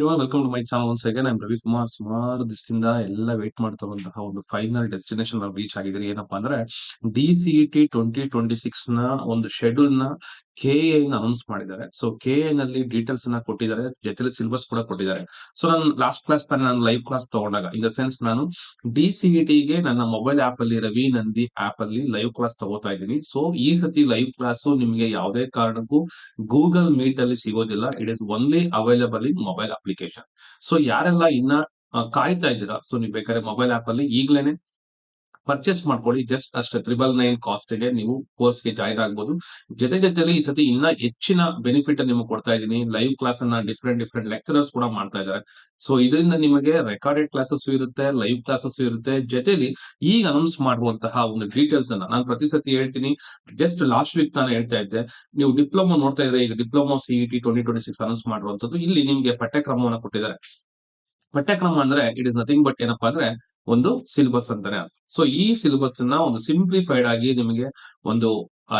Welcome to my channel once again. I'm Ravikumar. ಸುಮಾರು ದಿವಸದಿಂದ ಎಲ್ಲ ವೇಟ್ ಮಾಡ್ತಕ್ಕಂತಹ ಒಂದು ಫೈನಲ್ ಡೆಸ್ಟಿನೇಷನ್ ನಾವು ರೀಚ್ ಆಗಿದ್ದೀರಿ. ಏನಪ್ಪಾ ಅಂದ್ರೆ DCET 2026 ನ ಒಂದು ಶೆಡ್ಯೂಲ್ ನ KA ಅನೌನ್ಸ್ ಮಾಡಿದ್ದಾರೆ. ಸೊ KA ನಲ್ಲಿ ಡೀಟೇಲ್ಸ್ ನ ಕೊಟ್ಟಿದ್ದಾರೆ, ಜೊತೆಲಿ ಸಿಲೆಬಸ್ ಕೂಡ ಕೊಟ್ಟಿದ್ದಾರೆ. ಸೊ ನಾನು ಲಾಸ್ಟ್ ಕ್ಲಾಸ್ ತಾನೇ ನಾನು ಲೈವ್ ಕ್ಲಾಸ್ ತಗೊಂಡಾಗ, ಇನ್ ದ ಸೆನ್ಸ್ ನಾನು DCET ಗೆ ನನ್ನ ಮೊಬೈಲ್ ಆಪ್ ಅಲ್ಲಿ ರವಿ ನಂದಿ ಆಪ್ ಅಲ್ಲಿ ಲೈವ್ ಕ್ಲಾಸ್ ತಗೋತಾ ಇದ್ದೀನಿ. ಸೊ ಈ ಸತಿ ಲೈವ್ ಕ್ಲಾಸ್ ನಿಮಗೆ ಯಾವುದೇ ಕಾರಣಕ್ಕೂ ಗೂಗಲ್ ಮೀಟ್ ಅಲ್ಲಿ ಸಿಗೋದಿಲ್ಲ. It is only available in mobile application. So ಯಾರೆಲ್ಲ ಇನ್ನ ಕಾಯ್ತಾ ಇದ್ದೀರಾ, ಸೊ ನೀವು ಬೇಕಾದ್ರೆ ಮೊಬೈಲ್ ಆಪ್ ಅಲ್ಲಿ ಈಗ್ಲೇನೆ ಪರ್ಚೇಸ್ ಮಾಡ್ಕೊಳ್ಳಿ. ಜಸ್ಟ್ ಅಷ್ಟೇ 999 ಕಾಸ್ಟ್ ಗೆ ನೀವು ಕೋರ್ಸ್ ಗೆ ಜಾಯ್ನ್ ಆಗ್ಬೋದು. ಜೊತೆಲಿ ಈ ಸತಿ ಇನ್ನ ಹೆಚ್ಚಿನ ಬೆನಿಫಿಟ್ ನಿಮಗೆ ಕೊಡ್ತಾ ಇದ್ದೀನಿ. ಲೈವ್ ಕ್ಲಾಸ್ ಅನ್ನ ಡಿಫ್ರೆಂಟ್ ಲೆಕ್ಚರರ್ಸ್ ಕೂಡ ಮಾಡ್ತಾ ಇದ್ದಾರೆ. ಸೊ ಇದರಿಂದ ನಿಮಗೆ ರೆಕಾರ್ಡೆಡ್ ಕ್ಲಾಸಸ್ ಇರುತ್ತೆ, ಲೈವ್ ಕ್ಲಾಸಸ್ ಇರುತ್ತೆ. ಜೊತೆಲಿ ಈಗ ಅನೌನ್ಸ್ ಮಾಡುವಂತಹ ಒಂದು ಡೀಟೇಲ್ಸ್ ಅನ್ನ ನಾನು ಪ್ರತಿ ಸತಿ ಹೇಳ್ತೀನಿ. ಜಸ್ಟ್ ಲಾಸ್ಟ್ ವೀಕ್ ನಾನು ಹೇಳ್ತಾ ಇದ್ದೆ, ನೀವು ಡಿಪ್ಲೊಮಾ ನೋಡ್ತಾ ಇದ್ರೆ, ಈಗ ಡಿಪ್ಲೊಮಾ CET 2026 ಅನೌನ್ಸ್ ಮಾಡುವಂತದ್ದು. ಇಲ್ಲಿ ನಿಮ್ಗೆ ಪಠ್ಯಕ್ರಮವನ್ನು ಕೊಟ್ಟಿದ್ದಾರೆ. ಪಠ್ಯಕ್ರಮ ಅಂದ್ರೆ ಇಟ್ ಇಸ್ ನಥಿಂಗ್ ಬಟ್ ಏನಪ್ಪಾ ಅಂದ್ರೆ ಒಂದು ಸಿಲೆಬಸ್ ಅಂತಾನೆ. ಸೊ ಈ ಸಿಲೆಬಸ್ ನ ಒಂದು ಸಿಂಪ್ಲಿಫೈಡ್ ಆಗಿ ನಿಮಗೆ ಒಂದು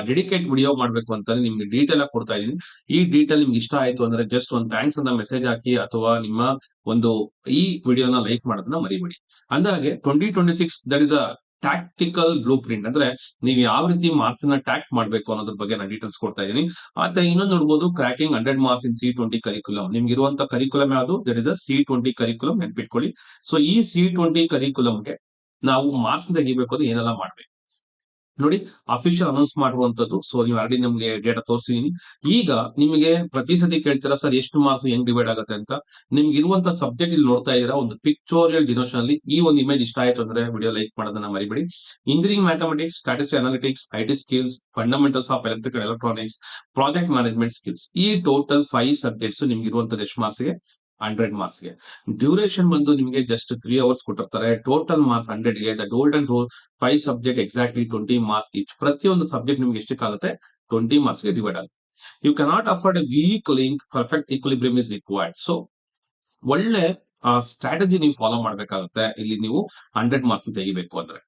ಡೆಡಿಕೇಟ್ ವಿಡಿಯೋ ಮಾಡ್ಬೇಕು ಅಂತ ನಿಮ್ಗೆ ಡೀಟೇಲ್ ಆಗಿ ಕೊಡ್ತಾ ಇದೀನಿ. ಈ ಡೀಟೇಲ್ ನಿಮ್ಗೆ ಇಷ್ಟ ಆಯ್ತು ಅಂದ್ರೆ ಜಸ್ಟ್ ಒಂದು ಥ್ಯಾಂಕ್ಸ್ ಅಂತ ಮೆಸೇಜ್ ಹಾಕಿ, ಅಥವಾ ನಿಮ್ಮ ಒಂದು ಈ ವಿಡಿಯೋನ ಲೈಕ್ ಮಾಡೋದನ್ನ ಮರಿಬೇಡಿ. ಅಂದಾಗೆ 2026 that is a tactical blue print. ಅಂದ್ರೆ ನೀವು ಯಾವ ರೀತಿ ಮಾರ್ಕ್ಸ್ ನ ಟ್ಯಾಕ್ಟ್ ಮಾಡ್ಬೇಕು ಅನ್ನೋದ್ರ ಬಗ್ಗೆ ನಾನು ಡೀಟೇಲ್ಸ್ ಕೊಡ್ತಾ ಇದ್ದೀನಿ. ಮತ್ತೆ ಇನ್ನೊಂದು ನೋಡಬಹುದು, ಕ್ರಾಕಿಂಗ್ 100 ಮಾರ್ಕ್ಸ್ ಇನ್ C20 ಕರಿಕ್ಯುಲಮ್. ನಿಮ್ಗೆ ಇರುವಂತ ಕರಿಕ್ಯುಲಮ್ ಯಾವುದು? That is C20 curriculum. ನೆನ್ಪಿಟ್ಕೊಳ್ಳಿ. ಸೊ ಈ C20 ಕರಿಕ್ಯುಲಮ್ಗೆ ನಾವು ಮಾರ್ಕ್ಸ್ ತೆಗಿಬೇಕು ಅಂದ್ರೆ ಏನೆಲ್ಲ ಮಾಡ್ಬೇಕು ನೋಡಿ. ಅಫಿಷಿಯಲ್ ಅನೌನ್ಸ್ ಮಾಡುವಂತದ್ದು. ಸೊ ನೀವು ಆಲ್ರೆಡಿ ನಮ್ಗೆ ಡೇಟಾ ತೋರಿಸಿದೀನಿ. ಈಗ ನಿಮಗೆ ಪ್ರತಿ ಸತಿ ಕೇಳ್ತೀರಾ, ಸರ್ ಎಷ್ಟು ಮಾರ್ಕ್ಸ್ ಹೆಂಗ್ ಡಿವೈಡ್ ಆಗುತ್ತೆ ಅಂತ. ನಿಮ್ಗೆ ಇರುವಂತ ಸಬ್ಜೆಕ್ಟ್ ಇಲ್ಲಿ ನೋಡ್ತಾ ಇದೀರಾ, ಒಂದು ಪಿಕ್ಟೋರಿಯಲ್ ಡಿನೋಷನ್ ಅಲ್ಲಿ ಈ ಒಂದು ಇಮೇಜ್ ಇಷ್ಟ ಆಯ್ತು ಅಂದ್ರೆ ವಿಡಿಯೋ ಲೈಕ್ ಮಾಡೋದನ್ನ ಮರಿಬೇಡಿ. Engineering mathematics, statistics analytics, IT skills, fundamentals of electrical electronics, project management skills. ಈ ಟೋಟಲ್ 5 ಸಬ್ಜೆಕ್ಟ್ಸ್ ನಿಮ್ಗೆ ಇರುವಂತದ್ದು ಎಷ್ಟು ಮಾರ್ಕ್ಸ್ ಗೆ? 100 ಮಾರ್ಕ್ಸ್ ಗೆ. ಡ್ಯೂರೇಷನ್ ಬಂದು ನಿಮಗೆ ಜಸ್ಟ್ 3 ಅವರ್ಸ್ ಕೊಟ್ಟಿರ್ತಾರೆ. ಟೋಟಲ್ ಮಾರ್ಕ್ 100 ಗೆ. The golden rule 5 subject exactly 20 marks each. ಪ್ರತಿಯೊಂದು ಸಬ್ಜೆಕ್ಟ್ ನಿಮ್ಗೆ ಎಷ್ಟಕ್ಕಾಗುತ್ತೆ? 20 ಮಾರ್ಕ್ಸ್ ಗೆ ಡಿವೈಡ್ ಆಗುತ್ತೆ. You cannot afford a weak link, perfect equilibrium is required. So ಒಳ್ಳೆ ಸ್ಟ್ರಾಟಜಿ ನೀವು ಫಾಲೋ ಮಾಡ್ಬೇಕಾಗುತ್ತೆ ಇಲ್ಲಿ ನೀವು 100 ಮಾರ್ಕ್ಸ್ ತೆಗಿಬೇಕು ಅಂದ್ರೆ.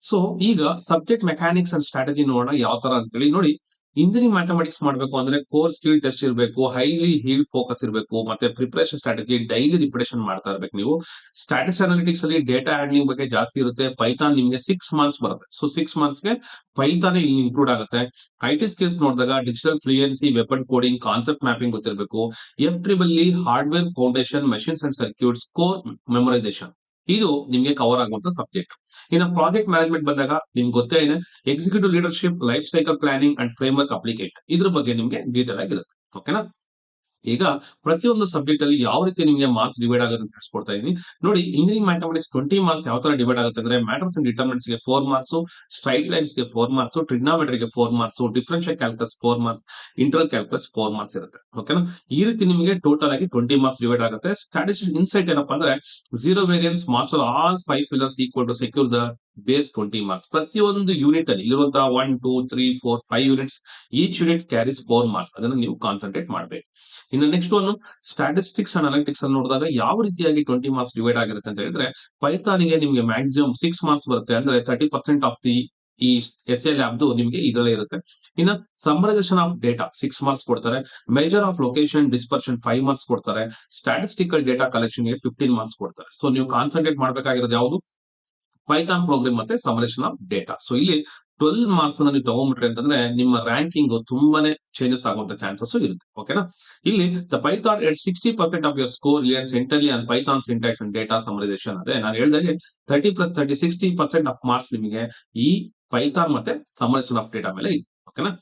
ಸೊ ಈಗ ಸಬ್ಜೆಕ್ಟ್ ಮೆಕ್ಯಾನಿಕ್ಸ್ ಅಂಡ್ ಸ್ಟ್ರಾಟಜಿ ನೋಡೋಣ ಯಾವ ತರ ಅಂತ ಹೇಳಿ. ನೋಡಿ, ಇಂಜಿನಿಯರಿಂಗ್ ಮ್ಯಾಥಮೆಟಿಕ್ಸ್ ಮಾಡ್ಬೇಕು ಅಂದ್ರೆ ಕೋರ್ ಸ್ಕಿಲ್ ಟೆಸ್ಟ್ ಇರಬೇಕು, ಹೈಲಿ ಹೀಲ್ಡ್ ಫೋಕಸ್ ಇರಬೇಕು, ಮತ್ತೆ ಪ್ರಿಪರೇಷನ್ ಸ್ಟ್ರಾಟಜಿ ಡೈಲಿ ರಿಪಿಟೇಷನ್ ಮಾಡ್ತಾ ಇರ್ಬೇಕು ನೀವು. ಸ್ಟ್ಯಾಟಿಸ್ಟಿಕ್ಸ್ ಅನಾಲಿಟಿಕ್ಸ್ ಅಲ್ಲಿ ಡೇಟಾ ಹ್ಯಾಂಡ್ಲಿಂಗ್ ಬಗ್ಗೆ ಜಾಸ್ತಿ ಇರುತ್ತೆ. ಪೈಥಾನ್ ನಿಮ್ಗೆ 6 ಮಾರ್ಕ್ಸ್ ಬರುತ್ತೆ. ಸೊ 6 ಮಾರ್ಕ್ಸ್ ಗೆ ಪೈಥಾನ್ ಇಲ್ಲಿ ಇನ್ಕ್ಲೂಡ್ ಆಗುತ್ತೆ. IT ಸ್ಕಿಲ್ಸ್ ನೋಡಿದಾಗ digital fluency, web coding, concept mapping ಗೊತ್ತಿರಬೇಕು. FEEE hardware foundation, machines and circuits, core memorisation. ಇದು ನಿಮ್ಗೆ ಕವರ್ ಆಗುವಂತ ಸಬ್ಜೆಕ್ಟ್. ಇನ್ನು ಪ್ರಾಜೆಕ್ಟ್ ಮ್ಯಾನೇಜ್ಮೆಂಟ್ ಬಂದಾಗ ನಿಮ್ಗೆ ಗೊತ್ತೇ ಇದೆ, executive leadership, life cycle planning and framework application. ಇದ್ರ ಬಗ್ಗೆ ನಿಮ್ಗೆ ಡೀಟೇಲ್ ಆಗಿರುತ್ತೆ. ಓಕೆನಾ? ಈಗ ಪ್ರತಿಯೊಂದು ಸಬ್ಜೆಕ್ಟ್ ಅಲ್ಲಿ ಯಾವ ರೀತಿ ನಿಮಗೆ ಮಾರ್ಕ್ಸ್ ಡಿವೈಡ್ ಆಗೋದನ್ನ ತಿಳಿಸ್ಕೊಡ್ತಾ ಇದೀನಿ. ನೋಡಿ, ಇಂಜಿನಿಯರಿಂಗ್ ಮ್ಯಾಥಮೆಟಿಕ್ಸ್ 20 ಮಾರ್ಕ್ಸ್ ಯಾವ ತರ ಡಿವೈಡ್ ಆಗುತ್ತೆ ಅಂದ್ರೆ, ಮ್ಯಾಟರ್ಸ್ ಅಂಡ್ ಡಿಟರ್ಮಿನೆಂಟ್ಸ್ ಗೆ 4 ಮಾರ್ಕ್ಸ್, ಸ್ಟ್ರೈಟ್ ಲೈನ್ಸ್ ಗೆ 4 ಮಾರ್ಕ್ಸ್, ಟ್ರಿಗ್ನಾಮೆಟ್ರಿ ಗೆ 4 marks, differential calculus 4 marks, internal calculus 4 marks ಇರುತ್ತೆ. ಓಕೆನಾ? ಈ ರೀತಿ ನಿಮಗೆ ಟೋಟಲ್ ಆಗಿ 20 ಮಾರ್ಕ್ಸ್ ಡಿವೈಡ್ ಆಗುತ್ತೆ. ಸ್ಟ್ಯಾಟಿಸ್ಟಿಕ್ಸ್ ಇನ್ಸೈಟ್ ಏನಪ್ಪಾ ಅಂದ್ರೆ, zero variance marks all 5 fillers equal to secure the base 20 marks. ಪ್ರತಿಯೊಂದು ಯೂನಿಟ್ ಅಲ್ಲಿ ಇರುವಂತಹ 1 2 3 4 5 units, each unit carries 4 marks. ಅದನ್ನ ನೀವು ಕಾನ್ಸಂಟ್ರೇಟ್ ಮಾಡಬೇಕು. ಇನ್ನು next one statistics and analytics ಅಲ್ಲಿ ನೋಡಿದಾಗ ಯಾವ ರೀತಿಯಾಗಿ 20 ಮಾರ್ಕ್ಸ್ ಡಿವೈಡ್ ಆಗಿರುತ್ತೆ ಅಂತ ಹೇಳಿದ್ರೆ, ಪೈಥಾನ್ ಗೆ ನಿಮಗೆ ಮ್ಯಾಕ್ಸಿಮಮ್ 6 ಮಾರ್ಕ್ಸ್ ಬರುತ್ತೆ. ಅಂದ್ರೆ 30% ಆಫ್ ದಿ ಈ SL ಲ್ಯಾಬ್ದು ನಿಮಗೆ ಇದರಲ್ಲೇ ಇರುತ್ತೆ. ಇನ್ನು ಸಮ್ಮರೈಸೇಷನ್ ಆಫ್ ಡೇಟಾ 6 ಮಾರ್ಕ್ಸ್ ಕೊಡ್ತಾರೆ. Measure of location dispersion 5 marks ಕೊಡ್ತಾರೆ. ಸ್ಟ್ಯಾಟಿಸ್ಟಿಕಲ್ ಡೇಟಾ ಕಲೆಕ್ಷನ್ ಗೆ 15 ಮಾರ್ಕ್ಸ್ ಕೊಡ್ತಾರೆ. ಸೊ ನೀವು ಕಾನ್ಸಂಟ್ರೇಟ್ ಮಾಡಬೇಕಾಗಿರೋದು ಯಾವುದು? ಪೈಥಾನ್ ಪ್ರೋಗ್ರಾಮ್ ಮತ್ತೆ ಸಮರೇಷನ್ ಆಫ್ ಡೇಟಾ. ಸೊ ಇಲ್ಲಿ 12 ಮಾರ್ಕ್ಸ್ ಅನ್ನ ನೀವು ತಗೊಂಡ್ಬಿಟ್ರಿ ಅಂತಂದ್ರೆ ನಿಮ್ಮ ರ್ಯಾಂಕಿಂಗ್ ತುಂಬಾನೇ ಚೇಂಜಸ್ ಆಗುವಂತ ಚಾನ್ಸಸ್ ಇರುತ್ತೆ. ಓಕೆನಾ? ಇಲ್ಲಿ the Python at 60% of your score reliance entirely on Python syntax and data summarisation. ಅದೇ ನಾನು ಹೇಳಿದಾಗೆ 30 + 30 60% ಆಫ್ ಮಾರ್ಕ್ಸ್ ನಿಮಗೆ ಈ ಪೈಥಾನ್ ಮತ್ತೆ ಸಮರೇಷನ್ ಆಫ್ ಡೇಟಾ ಮೇಲೆ ಇದೆ. ಓಕೆನಾ?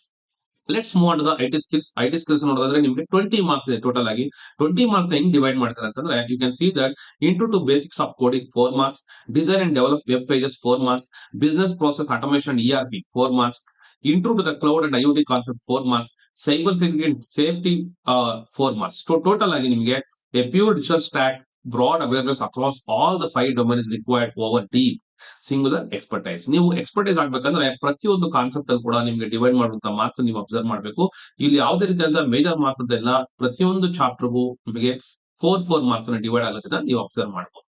Let's move on to the IT skills ನೋಡೋದಾದ್ರೆ ನಿಮಗೆ 20 ಮಾರ್ಕ್ಸ್ ಇದೆ ಟೋಟಲ್ ಆಗಿ. 20 ಮಾರ್ಕ್ಸ್ ಹೆಂಗ್ ಡಿವೈಡ್ ಮಾಡ್ತಾರೆ ಅಂತಂದ್ರೆ, you can see that into two basics of coding 4 marks, design and develop web pages 4 marks, business process automation and ERP 4 marks, intro to the cloud and IoT concept 4 marks, cyber security safety 4 marks. Total ಆಗಿ ನಿಮಗೆ a pure digital stack broad awareness across all the 5 domain is required over deep singular expertise. ನೀವು expertise ಆಗ್ಬೇಕಂದ್ರೆ ಪ್ರತಿಯೊಂದು concept ಅಲ್ಲಿ ಕೂಡ ನಿಮ್ಗೆ divide ಮಾಡುವಂತ marks ನೀವು ಅಬ್ಸರ್ವ್ ಮಾಡಬೇಕು. ಇಲ್ಲಿ ಯಾವುದೇ ರೀತಿಯಾದ ಮೇಜರ್ ಮಾರ್ಕ್ಸ್ ಅದೆಲ್ಲ ಪ್ರತಿಯೊಂದು ಚಾಪ್ಟರ್ಗೂ ನಿಮಗೆ 4 ಮಾರ್ಕ್ಸ್ ನ ಡಿವೈಡ್ ಆಗೋದನ್ನ ನೀವು ಅಬ್ಸರ್ವ್ ಮಾಡಬಹುದು.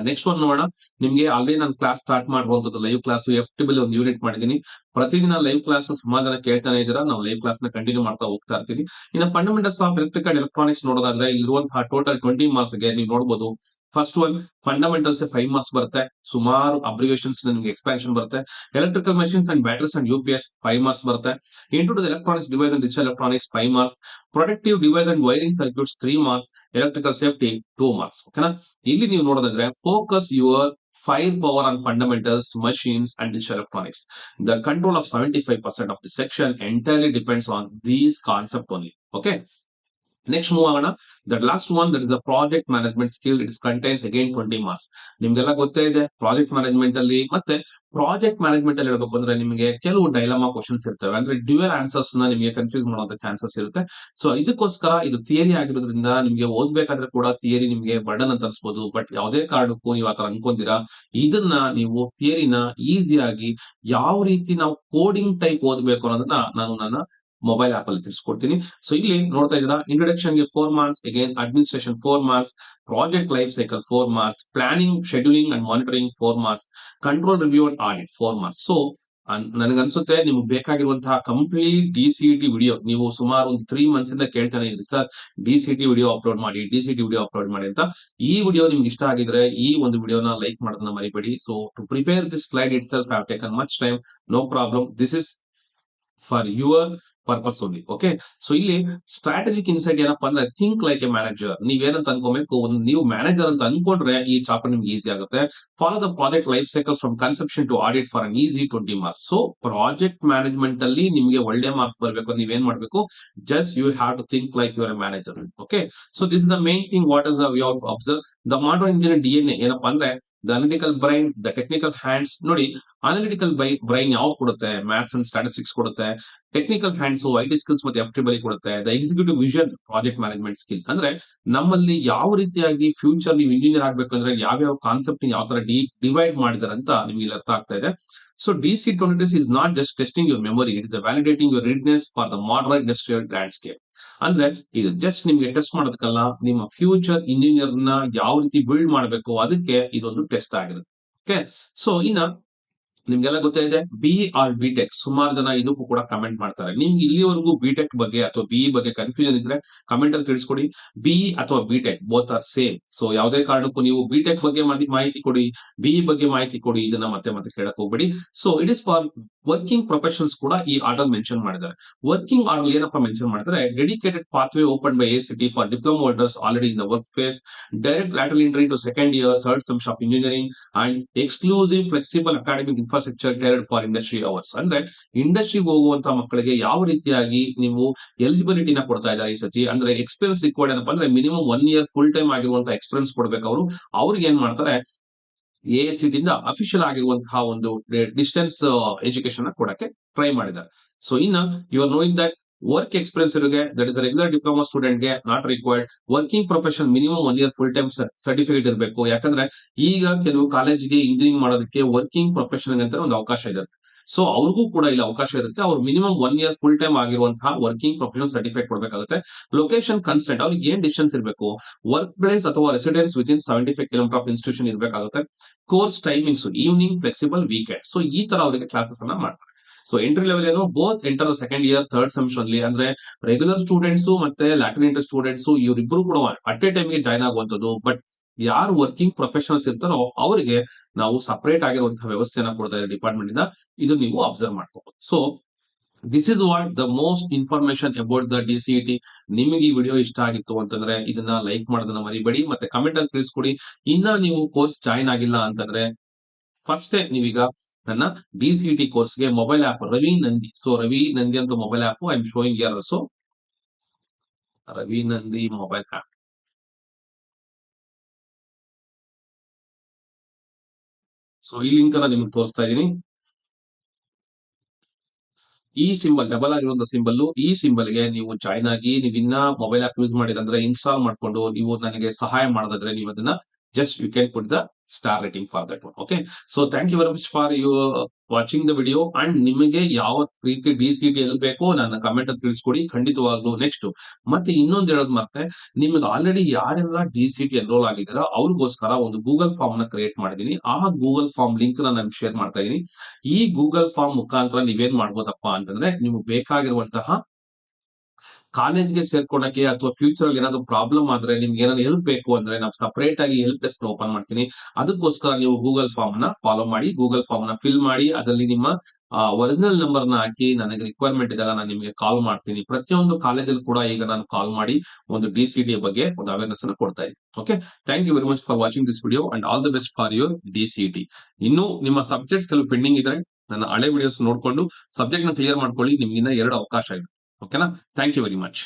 ನೆಕ್ಸ್ಟ್ ಒನ್ ನೋಡೋಣ. ನಿಮ್ಗೆ ಆಲ್ರೆಡಿ ನಾನು ಕ್ಲಾಸ್ ಸ್ಟಾರ್ಟ್ ಮಾಡುವಂತದ್ದು ಲೈವ್ ಕ್ಲಾಸ್ FTB ಒಂದು ಯೂನಿಟ್ ಮಾಡಿದೀನಿ. ಪ್ರತಿದಿನ ಲೈವ್ ಕ್ಲಾಸ್ ಸುಮಾರು ಜನ ಕೇಳ್ತಾನೆ ಇದ್ದೀರಾ. ನಾವು ಲೈವ್ ಕ್ಲಾಸ್ ನ ಕಂಟಿನ್ಯೂ ಮಾಡ್ತಾ ಹೋಗ್ತಾ ಇರ್ತೀವಿ. ಇನ್ನು ಫಂಡಮೆಂಟಲ್ಸ್ ಆಫ್ ಎಲೆಕ್ಟ್ರಿಕಲ್ ಎಲೆಕ್ಟ್ರಾನಿಕ್ಸ್ ನೋಡೋದಾದ್ರೆ ಇಲ್ಲಿರುವಂತಹ ಟೋಟಲ್ 20 ಮಾರ್ಕ್ಸ್ ಗೆ ನೀವು ನೋಡಬಹುದು. ಫಸ್ಟ್ ಒನ್ ಫಂಡಮೆಂಟಲ್ಸ್ 5 ಮಾರ್ಕ್ಸ್ ಬರುತ್ತೆ. ಸುಮಾರು ಅಬ್ರಿವೇಷನ್ಸ್ ನಿಮ್ಗೆ ಎಕ್ಸ್ಪಾನ್ಷನ್ ಬರುತ್ತೆ. Electrical machines and batteries and UPS 5 marks ಬರುತ್ತೆ. Into the electronics device and digital electronics 5 marks. Protective device and wiring circuits 3 marks. Electrical safety 2 marks. ಓಕೆನಾ. ಇಲ್ಲಿ ನೀವು ನೋಡೋದಾದ್ರೆ focus your fire power on fundamentals machines and digital electronics. The control of 75% of the section entirely depends on these concept only. Okay. Next move ಆಗೋಣ. That last one that is the project management skill. It contains again 20 marks. ನಿಮ್ಗೆಲ್ಲ ಗೊತ್ತೇ ಇದೆ project management ಅಲ್ಲಿ. ಮತ್ತೆ project management ಅಲ್ಲಿ ಹೇಳ್ಬೇಕು ಅಂದ್ರೆ ನಿಮಗೆ ಕೆಲವು ಡೈಲಮಾ ಕ್ವಶನ್ಸ್ ಇರ್ತವೆ. ಅಂದ್ರೆ ಡ್ಯೂಯಲ್ ಆನ್ಸರ್ಸ್ ನ ನಿಮಗೆ ಕನ್ಫ್ಯೂಸ್ ಮಾಡುವಂತ ಚಾನ್ಸಸ್ ಇರುತ್ತೆ. ಸೊ ಇದಕ್ಕೋಸ್ಕರ ಇದು ಥಿಯರಿ ಆಗಿರೋದ್ರಿಂದ ನಿಮ್ಗೆ ಓದ್ಬೇಕಾದ್ರೆ ಕೂಡ ಥಿಯರಿ ನಿಮ್ಗೆ ಬರ್ಡನ್ ಅಂತ ಅನ್ಸ್ಬೋದು. ಬಟ್ ಯಾವುದೇ ಕಾರಣಕ್ಕೂ ನೀವು ಆತರ ಅನ್ಕೊಂತೀರಾ, ಇದನ್ನ ನೀವು ಥಿಯರಿನ ಈಸಿಯಾಗಿ ಯಾವ ರೀತಿ ನಾವು ಕೋಡಿಂಗ್ ಟೈಪ್ ಓದ್ಬೇಕು ಅನ್ನೋದನ್ನ ನಾನು ನನ್ನ ಮೊಬೈಲ್ ಆಪ್ ಅಲ್ಲಿ ತಿಳಿಸ್ಕೊಡ್ತೀನಿ. ಸೊ ಇಲ್ಲಿ ನೋಡ್ತಾ ಇದ್ದೀರಾ, ಇಂಟ್ರೊಡಕ್ಷನ್ ಗೆ 4 marks, again administration 4 marks, project life cycle 4 marks, planning scheduling and monitoring 4 marks, control review and audit 4 marks. So ನನಗನ್ಸುತ್ತೆ ನಿಮ್ಗೆ ಬೇಕಾಗಿರುವಂತಹ ಕಂಪ್ಲೀಟ್ DCT ವಿಡಿಯೋ ನೀವು ಸುಮಾರು ಒಂದು 3 ಮಂತ್ಸ್ ಇಂದ ಕೇಳ್ತಾನೆ ಇದ್ರಿ, ಸರ್ DCT ವಿಡಿಯೋ ಅಪ್ಲೋಡ್ ಮಾಡಿ, DCT ವಿಡಿಯೋ ಅಪ್ಲೋಡ್ ಮಾಡಿ ಅಂತ. ಈ ವಿಡಿಯೋ ನಿಮ್ಗೆ ಇಷ್ಟ ಆಗಿದ್ರೆ ಈ ಒಂದು ವಿಡಿಯೋನ ಲೈಕ್ ಮಾಡೋದನ್ನ ಮರಿಬೇಡಿ. So to prepare this slide itself have taken much time. No problem, this is for your purpose only. Okay. So ಇಲ್ಲಿ ಸ್ಟ್ರಾಟಜಿಕ್ ಇನ್ಸೈಟ್ ಏನಪ್ಪಾ ಅಂದ್ರೆ ಥಿಂಕ್ ಲೈಕ್ ಎ ಮ್ಯಾನೇಜರ್. ನೀವೇನಂತ ಅನ್ಕೋಬೇಕು, ನೀವು ಮ್ಯಾನೇಜರ್ ಅಂತ ಅನ್ಕೊಂಡ್ರೆ ಈ ಚಾಪ್ಟರ್ ನಿಮ್ಗೆ ಈಸಿ ಆಗುತ್ತೆ. Follow the project life cycle from conception to audit for an easy 20 marks. So project management ಅಲ್ಲಿ ನಿಮ್ಗೆ ಒಳ್ಳೆ ಮಾರ್ಕ್ಸ್ ಬರಬೇಕು, ನೀವೇನ್ ಮಾಡ್ಬೇಕು, just you have to think like your a manager. Okay. So this is the main thing. What is the we of observe the modern engineer DNA ಏನಪ್ಪಾ ಅಂದ್ರೆ the analytical brain, the technical hands. ನೋಡಿ, analytical brain ಯಾವ್ದು ಕೊಡುತ್ತೆ, maths and statistics ಕೊಡುತ್ತೆ. Technical hands IT skills ಮತ್ತೆ FTB ಕೊಡುತ್ತೆ. The executive vision project management skills. ಅಂದ್ರೆ ನಮ್ಮಲ್ಲಿ ಯಾವ ರೀತಿಯಾಗಿ ಫ್ಯೂಚರ್ ನೀವು ಇಂಜಿನಿಯರ್ ಆಗ್ಬೇಕಂದ್ರೆ ಯಾವ್ಯಾವ ಕಾನ್ಸೆಪ್ಟ್ ಯಾವ ತರ ಡಿವೈಡ್ ಮಾಡಿದಾರೆ ಅಂತ ನಿಮ್ಗೆ ಇಲ್ಲಿ ಅರ್ಥ ಆಗ್ತಾ ಇದೆ. So DC-20 is not just testing your memory, it is validating your readiness for the modern industrial landscape. ಅಂದ್ರೆ ಇದು ಜಸ್ಟ್ ನಿಮ್ಗೆ ಟೆಸ್ಟ್ ಮಾಡೋದಕ್ಕಲ್ಲ, ನಿಮ್ಮ ಫ್ಯೂಚರ್ ಇಂಜಿನಿಯರ್ ನ ಯಾವ ರೀತಿ ಬಿಲ್ಡ್ ಮಾಡಬೇಕು ಅದಕ್ಕೆ ಇದೊಂದು ಟೆಸ್ಟ್ ಆಗಿರುತ್ತೆ. ಓಕೆ. ಸೊ ಇನ್ನ ನಿಮ್ಗೆಲ್ಲ ಗೊತ್ತಿದೆ BE ಆರ್ BTech. ಸುಮಾರು ಜನ ಇದಕ್ಕೂ ಕೂಡ ಕಮೆಂಟ್ ಮಾಡ್ತಾರೆ. ನಿಮ್ಗೆ ಇಲ್ಲಿವರೆಗೂ BTech ಬಗ್ಗೆ ಅಥವಾ BE ಬಗ್ಗೆ ಕನ್ಫ್ಯೂಷನ್ ಇದ್ರೆ ಕಮೆಂಟ್ ಅಲ್ಲಿ ತಿಳಿಸ್ಕೊಡಿ. BE ಅಥವಾ BTech both are same. So ಯಾವುದೇ ಕಾರಣಕ್ಕೂ ನೀವು BTech ಬಗ್ಗೆ ಮಾಹಿತಿ ಕೊಡಿ, BE ಬಗ್ಗೆ ಮಾಹಿತಿ ಕೊಡಿ, ಇದನ್ನ ಮತ್ತೆ ಮತ್ತೆ ಕೇಳಕ್ ಹೋಗ್ಬೇಡಿ. So it is for working professionals ಕೂಡ ಈ ಆರ್ಡರ್ ಮೆನ್ಷನ್ ಮಾಡಿದ್ದಾರೆ. ವರ್ಕಿಂಗ್ ಆರ್ಡರ್ ಏನಪ್ಪಾ ಮೆನ್ಷನ್ ಮಾಡಿದ್ರೆ, dedicated pathway open by ACT for diploma holders already in the work face, direct lateral entry to second year, third semester of engineering, and exclusive flexible academic infrastructure tailored for industry hours. ಅಂದ್ರೆ ಇಂಡಸ್ಟ್ರಿಗೆ ಹೋಗುವಂತ ಮಕ್ಕಳಿಗೆ ಯಾವ ರೀತಿಯಾಗಿ ನೀವು ಎಲಿಜಿಬಿಲಿಟಿನ ಕೊಡ್ತಾ ಇದ್ದಾರೆ ಈ ಸತಿ. ಅಂದ್ರೆ ಎಕ್ಸ್ಪೀರಿಯನ್ಸ್ ರಿಕ್ವೈರ್ಡ್ ಏನಪ್ಪಾ ಅಂದ್ರೆ ಮಿನಿಮಮ್ 1 year ಫುಲ್ ಟೈಮ್ ಆಗಿರುವಂತ ಎಕ್ಸ್ಪೀರಿಯನ್ಸ್ ಕೊಡ್ಬೇಕು ಅವರು. ಅವ್ರಿಗೆ ಏನ್ ಮಾಡ್ತಾರೆ, AICT ಇಂದ ಅಫಿಷಿಯಲ್ ಆಗಿರುವಂತಹ ಒಂದು ಡಿಸ್ಟೆನ್ಸ್ ಎಜುಕೇಶನ್ ಕೊಡಕ್ಕೆ ಟ್ರೈ ಮಾಡಿದ್ದಾರೆ. ಸೊ ಇನ್ನ you are knowing that work experience ಇರೋಗೆ, that is regular diploma student ಗೆ not required. Working profession minimum 1 year full time certificate ಇರಬೇಕು. ಯಾಕಂದ್ರೆ ಈಗ ಕೆಲವು ಕಾಲೇಜಿಗೆ ಇಂಜಿನಿಯರಿಂಗ್ ಮಾಡೋದಕ್ಕೆ ವರ್ಕಿಂಗ್ ಪ್ರೊಫೆಷನ್ ಅಂತ ಒಂದು ಅವಕಾಶ ಇದೆ. ಸೊ ಅವ್ರಿಗೂ ಕೂಡ ಇಲ್ಲಿ ಅವಕಾಶ ಇರುತ್ತೆ. ಅವ್ರು ಮಿನಿಮಮ್ 1 year ಫುಲ್ ಟೈಮ್ ಆಗಿರುವಂತಹ ವರ್ಕಿಂಗ್ ಪ್ರೊಫೆಷನಲ್ ಸರ್ಟಿಫಿಕೇಟ್ ಕೊಡಬೇಕಾಗುತ್ತೆ. ಲೊಕೇಶನ್ ಕನ್ಸ್ಟೆಂಟ್, ಅವ್ರಿಗೆ ಏನ್ ಡಿಸ್ಟೆನ್ಸ್ ಇರಬೇಕು, ವರ್ಕ್ ಪ್ಲೇಸ್ ಅಥವಾ residence within 75 kilometre of institution ಇರಬೇಕಾಗುತ್ತೆ. Course timings evening, flexible, weekend. So ಈ ತರ ಅವರಿಗೆ ಕ್ಲಾಸಸ್ ಅನ್ನ ಮಾಡ್ತಾರೆ. ಸೊ ಎಂಟ್ರಿ ಲೆವೆಲ್ ಏನು, both enter the second year third semester ಅಲ್ಲಿ. ಅಂದ್ರೆ ರೆಗ್ಯುಲರ್ ಸ್ಟೂಡೆಂಟ್ಸ್ ಮತ್ತೆ ಲ್ಯಾಟರಲ್ ಎಂಟ್ರಿ ಸ್ಟೂಡೆಂಟ್ಸ್ ಇವರಿಬ್ರು ಕೂಡ ಅಟ್ ಎ ಟೈಮ್ ಗೆ ಜಾಯ್ನ್ ಆಗುವಂತದ್ದು. ಬಟ್ ಯಾರು ವರ್ಕಿಂಗ್ ಪ್ರೊಫೆಷನಲ್ಸ್ ಇರ್ತಾರೋ ಅವರಿಗೆ ನಾವು ಸಪರೇಟ್ ಆಗಿರುವಂತಹ ವ್ಯವಸ್ಥೆಯನ್ನ ಕೊಡ್ತಾ ಇದ್ದಾರೆ ಡಿಪಾರ್ಟ್ಮೆಂಟ್ ಇಂದ. ಇದು ನೀವು ಅಬ್ಸರ್ವ್ ಮಾಡ್ಕೋಬಹುದು. So this is what the most information about the DCET. ನಿಮಗೆ ಈ ವಿಡಿಯೋ ಇಷ್ಟ ಆಗಿತ್ತು ಅಂತಂದ್ರೆ ಇದನ್ನ ಲೈಕ್ ಮಾಡೋದನ್ನ ಮರಿಬೇಡಿ, ಮತ್ತೆ ಕಮೆಂಟ್ ಅಲ್ಲಿ ತಿಳಿಸ್ಕೊಡಿ. ಇನ್ನ ನೀವು ಕೋರ್ಸ್ ಜಾಯ್ನ್ ಆಗಿಲ್ಲ ಅಂತಂದ್ರೆ ಫಸ್ಟ್ ನೀವೀಗ ನನ್ನ DCET ಕೋರ್ಸ್ಗೆ mobile app Ravi Nandi. So Ravi Nandi ಅಂತ mobile app I am showing here also. Ravi Nandi mobile app. So ಈ ಲಿಂಕ್ ಅನ್ನ ನಿಮ್ಗೆ ತೋರಿಸ್ತಾ ಇದೀನಿ. ಈ ಸಿಂಬಲ್ ಡಬಲ್ ಆಗಿರುವಂತ ಸಿಂಬಲ್, ಈ ಸಿಂಬಲ್ ಗೆ ನೀವು ಜಾಯ್ನ್ ಆಗಿ ನೀವು ಇನ್ನ ಮೊಬೈಲ್ ಆಪ್ ಯೂಸ್ ಮಾಡಿದ್ರೆ ಇನ್ಸ್ಟಾಲ್ ಮಾಡ್ಕೊಂಡು ನೀವು ನನಗೆ ಸಹಾಯ ಮಾಡೋದಾದ್ರೆ ನೀವು ಅದನ್ನ just you can put the star rating for that one. Okay, so thank you very much for your watching the video. And ನಿಮಗೆ ಯಾವ ರೀತಿ ಡಿ-ಸಿ-ಟಿ ಎಲ್ಲಿ ಬೇಕೋ ನನ್ನ ಕಮೆಂಟ್ ಅಲ್ಲಿ ತಿಳಿಸ್ಕೊಡಿ, ಖಂಡಿತವಾಗ್ಲೂ. ನೆಕ್ಸ್ಟ್ ಮತ್ತೆ ಇನ್ನೊಂದು ಹೇಳೋದು ಮತ್ತೆ, ನಿಮಗೆ ಆಲ್ರೆಡಿ ಯಾರೆಲ್ಲ ಡಿ-ಸಿ-ಟಿ ಎನ್ರೋಲ್ ಆಗಿದಾರೋ ಅವ್ರಿಗೋಸ್ಕರ ಒಂದು ಗೂಗಲ್ ಫಾರ್ಮ್ ನ ಕ್ರಿಯೇಟ್ ಮಾಡಿದೀನಿ. ಆ ಗೂಗಲ್ ಫಾರ್ಮ್ ಲಿಂಕ್ ನಾನು ಶೇರ್ ಮಾಡ್ತಾ ಇದೀನಿ. ಈ ಗೂಗಲ್ ಫಾರ್ಮ್ ಮುಖಾಂತರ ನೀವೇನ್ ಮಾಡ್ಬೋದಪ್ಪ ಅಂತಂದ್ರೆ, ನಿಮ್ಗೆ ಬೇಕಾಗಿರುವಂತಹ ಕಾಲೇಜ್ಗೆ ಸೇರ್ಕೊಳಕ್ಕೆ ಅಥವಾ ಫ್ಯೂಚರ್ ಅಲ್ಲಿ ಏನಾದ್ರು ಪ್ರಾಬ್ಲಮ್ ಆದ್ರೆ, ನಿಮ್ಗೆ ಏನಾದ್ರು ಹೆಲ್ಪ್ ಬೇಕು ಅಂದ್ರೆ, ನಾವು ಸಪರೇಟ್ ಆಗಿ ಹೆಲ್ಪ್ ಡೆಸ್ಕ್ ಓಪನ್ ಮಾಡ್ತೀನಿ. ಅದಕ್ಕೋಸ್ಕರ ನೀವು ಗೂಗಲ್ ಫಾರ್ಮ್ ನ ಫಾಲೋ ಮಾಡಿ, ಗೂಗಲ್ ಫಾರ್ಮ್ ನ ಫಿಲ್ ಮಾಡಿ, ಅದರಲ್ಲಿ ನಿಮ್ಮ ಒರಿಜಿನಲ್ ನಂಬರ್ ನ ಹಾಕಿ, ನನಗೆ ರಿಕ್ವೈರ್ಮೆಂಟ್ ಇದ್ದಾಗ ನಾನು ನಿಮಗೆ ಕಾಲ್ ಮಾಡ್ತೀನಿ. ಪ್ರತಿಯೊಂದು ಕಾಲೇಜಲ್ಲಿ ಕೂಡ ಈಗ ನಾನು ಕಾಲ್ ಮಾಡಿ ಒಂದು ಡಿ-ಸಿ-ಟಿ ಬಗ್ಗೆ ಒಂದು ಅವೇರ್ನೆಸ್ ಅನ್ನು ಕೊಡ್ತಾ ಇದ್ದೀನಿ. Okay, thank you very much for watching this video and all the best for your DCT. ಇನ್ನು ನಿಮ್ಮ ಸಬ್ಜೆಕ್ಟ್ಸ್ ಕೆಲವು ಪೆಂಡಿಂಗ್ ಇದ್ರೆ ನನ್ನ ಹಳೆ ವಿಡಿಯೋಸ್ ನೋಡ್ಕೊಂಡು ಸಬ್ಜೆಕ್ಟ್ ನ ಕ್ಲಿಯರ್ ಮಾಡ್ಕೊಳ್ಳಿ. ನಿಮ್ಗಿನ್ನ 2 ಅವಕಾಶ ಇದೆ. ಓಕೆನಾ? Thank you very much.